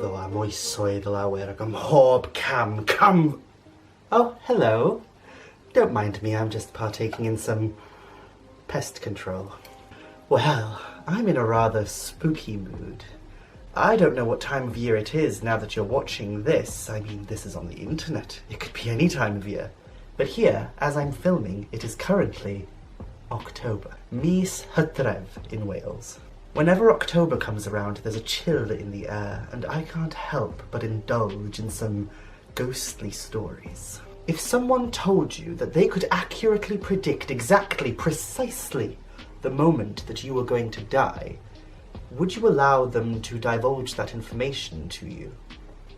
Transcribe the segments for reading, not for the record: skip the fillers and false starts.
Ydw am oesoedd lawer ac ym mhob cam. Oh, hello. Don't mind me, I'm just partaking in some pest control. Well, I'm in a rather spooky mood. I don't know what time of year it is now that you're watching this. I mean, this is on the internet. It could be any time of year. But here, as I'm filming, it is currently October. Mis Hydref in Wales. Whenever October comes around, there's a chill in the air, and I can't help but indulge in some ghostly stories. If someone told you that they could accurately predict precisely the moment that you were going to die, would you allow them to divulge that information to you?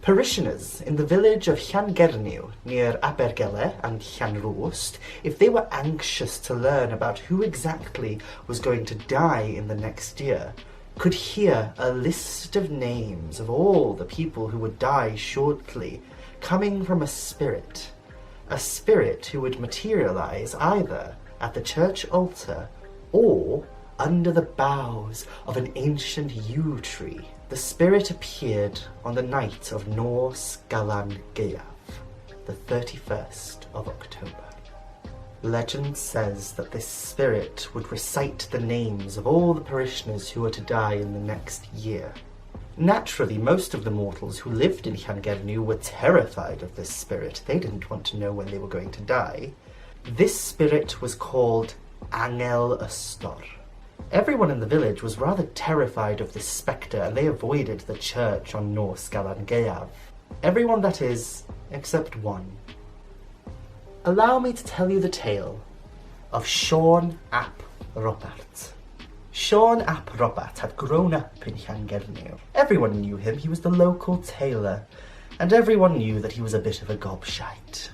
Parishioners in the village of Llangernyw, near Abergele and Llanrwst, if they were anxious to learn about who exactly was going to die in the next year, could hear a list of names of all the people who would die shortly, coming from a spirit who would materialize either at the church altar or under the boughs of an ancient yew tree. The spirit appeared on the night of Nos Galan Gaeaf, the 31st of October. Legend says that this spirit would recite the names of all the parishioners who were to die in the next year. Naturally, most of the mortals who lived in Llangernyw were terrified of this spirit. They didn't want to know when they were going to die. This spirit was called Angelystor. Everyone in the village was rather terrified of this spectre, and they avoided the church on Nos Galan Gaeaf. Everyone, that is, except one. Allow me to tell you the tale of Siôn ap Robert. Siôn ap Robert had grown up in Llangernyw. Everyone knew him, he was the local tailor, and everyone knew that he was a bit of a gobshite.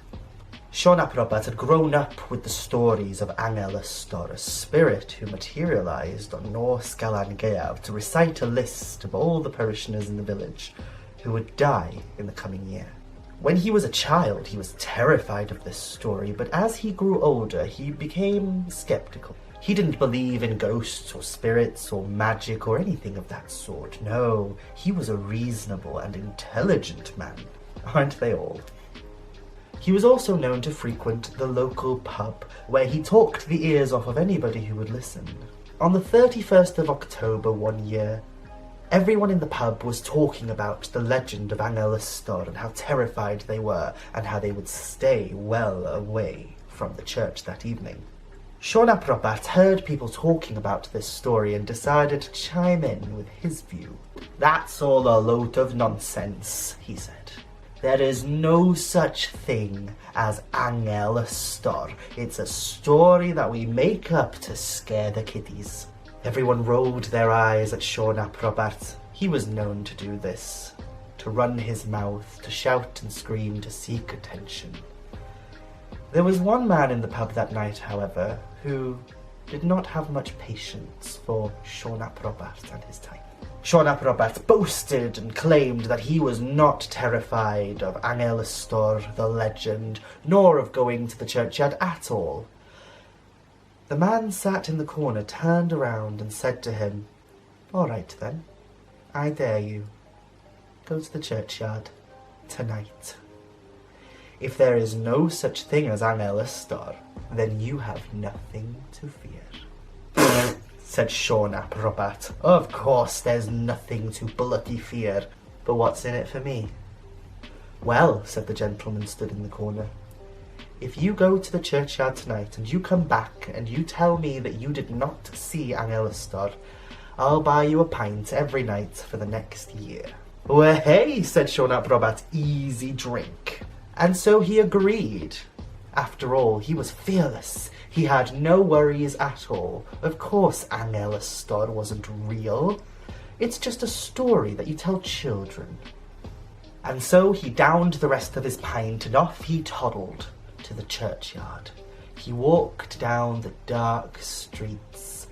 Siôn ap Robert had grown up with the stories of Angelystor, a spirit who materialized on Nos Galan Gaeaf to recite a list of all the parishioners in the village who would die in the coming year. When he was a child, he was terrified of this story, but as he grew older, he became skeptical. He didn't believe in ghosts or spirits or magic or anything of that sort. No, he was a reasonable and intelligent man. Aren't they all? He was also known to frequent the local pub, where he talked the ears off of anybody who would listen. On the 31st of October one year, everyone in the pub was talking about the legend of Angelystor and how terrified they were, and how they would stay well away from the church that evening. Siôn ap Robert heard people talking about this story and decided to chime in with his view. "That's all a load of nonsense," he said. "There is no such thing as Angelystor. It's a story that we make up to scare the kiddies." Everyone rolled their eyes at Siôn ap Robert. He was known to do this, to run his mouth, to shout and scream, to seek attention. There was one man in the pub that night, however, who did not have much patience for Siôn ap Robert and his type. Siôn ap Robert boasted and claimed that he was not terrified of Angelystor, the legend, nor of going to the churchyard at all. The man sat in the corner, turned around and said to him, "All right then, I dare you. Go to the churchyard tonight. If there is no such thing as Angelystor, then you have nothing to fear." Said Siôn ap Robert. "Of course there's nothing to bloody fear, but what's in it for me?" "Well," said the gentleman stood in the corner, "if you go to the churchyard tonight and you come back and you tell me that you did not see Angelystor, I'll buy you a pint every night for the next year." "Well, hey," said Siôn ap Robert, "easy drink." And so he agreed. After all, he was fearless. He had no worries at all. Of course Angelystor wasn't real. It's just a story that you tell children. And so he downed the rest of his pint and off he toddled to the churchyard. He walked down the dark streets.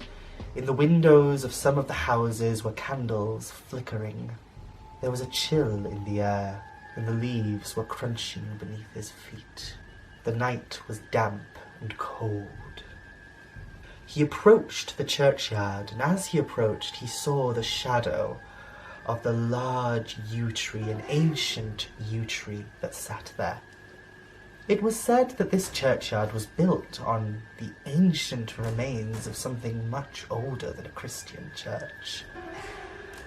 In the windows of some of the houses were candles flickering. There was a chill in the air, and the leaves were crunching beneath his feet. The night was damp and cold. He approached the churchyard, and as he approached, he saw the shadow of the large yew tree, an ancient yew tree that sat there. It was said that this churchyard was built on the ancient remains of something much older than a Christian church.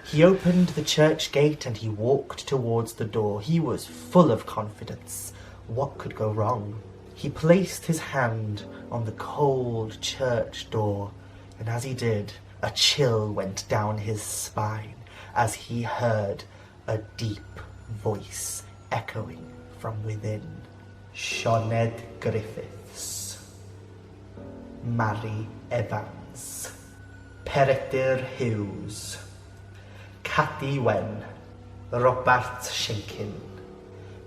He opened the church gate and he walked towards the door. He was full of confidence. What could go wrong? He placed his hand on the cold church door, and as he did, a chill went down his spine as he heard a deep voice echoing from within. Sioned Griffiths, Mary Evans, Peredur Hughes, Cathy Wen, Robert Shinkin.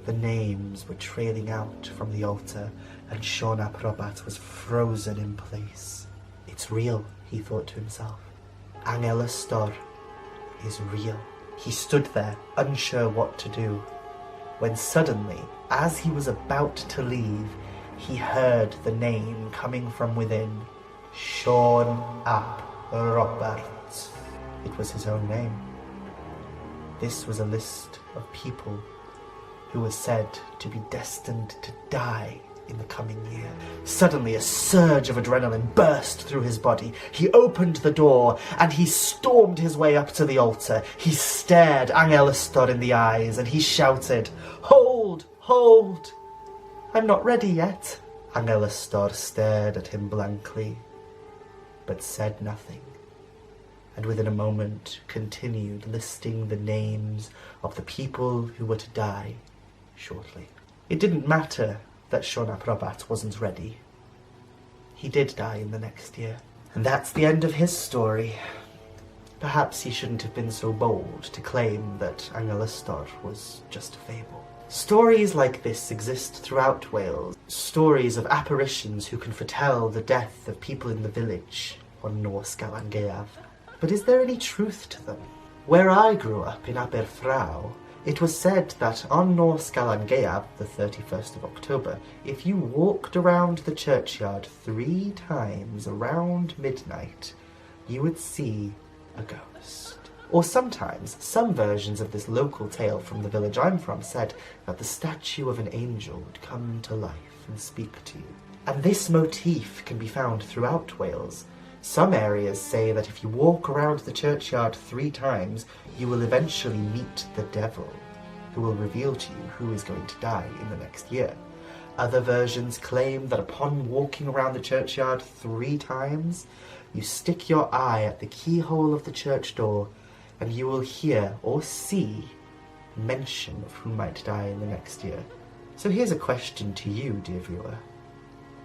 The names were trailing out from the altar, and Sean ap Robert was frozen in place. It's real, he thought to himself. Angelystor is real. He stood there, unsure what to do, when suddenly, as he was about to leave, he heard the name coming from within. Sean ap Robert. It was his own name. This was a list of people who were said to be destined to die in the coming year. Suddenly, a surge of adrenaline burst through his body. He opened the door and he stormed his way up to the altar. He stared Angelystor in the eyes and he shouted, "Hold! Hold! I'm not ready yet." Angelystor stared at him blankly, but said nothing, and within a moment continued listing the names of the people who were to die shortly. It didn't matter that Sean ap Robert wasn't ready. He did die in the next year. And that's the end of his story. Perhaps he shouldn't have been so bold to claim that Angelystor was just a fable. Stories like this exist throughout Wales. Stories of apparitions who can foretell the death of people in the village on Nos Galan Gaeaf. But is there any truth to them? Where I grew up, in Aberfraw, it was said that on Nos Galan Gaeaf, the 31st of October, if you walked around the churchyard 3 times around midnight, you would see a ghost. Or sometimes, some versions of this local tale from the village I'm from said that the statue of an angel would come to life and speak to you. And this motif can be found throughout Wales. Some areas say that if you walk around the churchyard 3 times, you will eventually meet the devil, who will reveal to you who is going to die in the next year. Other versions claim that upon walking around the churchyard 3 times, you stick your eye at the keyhole of the church door, and you will hear or see mention of who might die in the next year. So here's a question to you, dear viewer.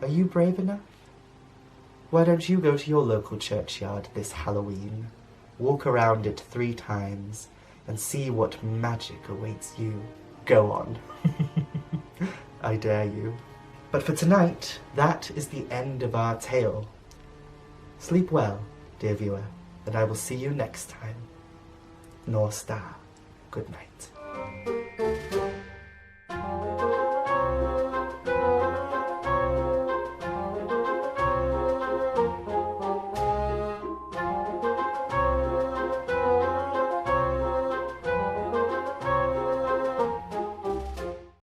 Are you brave enough? Why don't you go to your local churchyard this Halloween, walk around it 3 times, and see what magic awaits you? Go on. I dare you. But for tonight, that is the end of our tale. Sleep well, dear viewer, and I will see you next time. Nor star. Good night.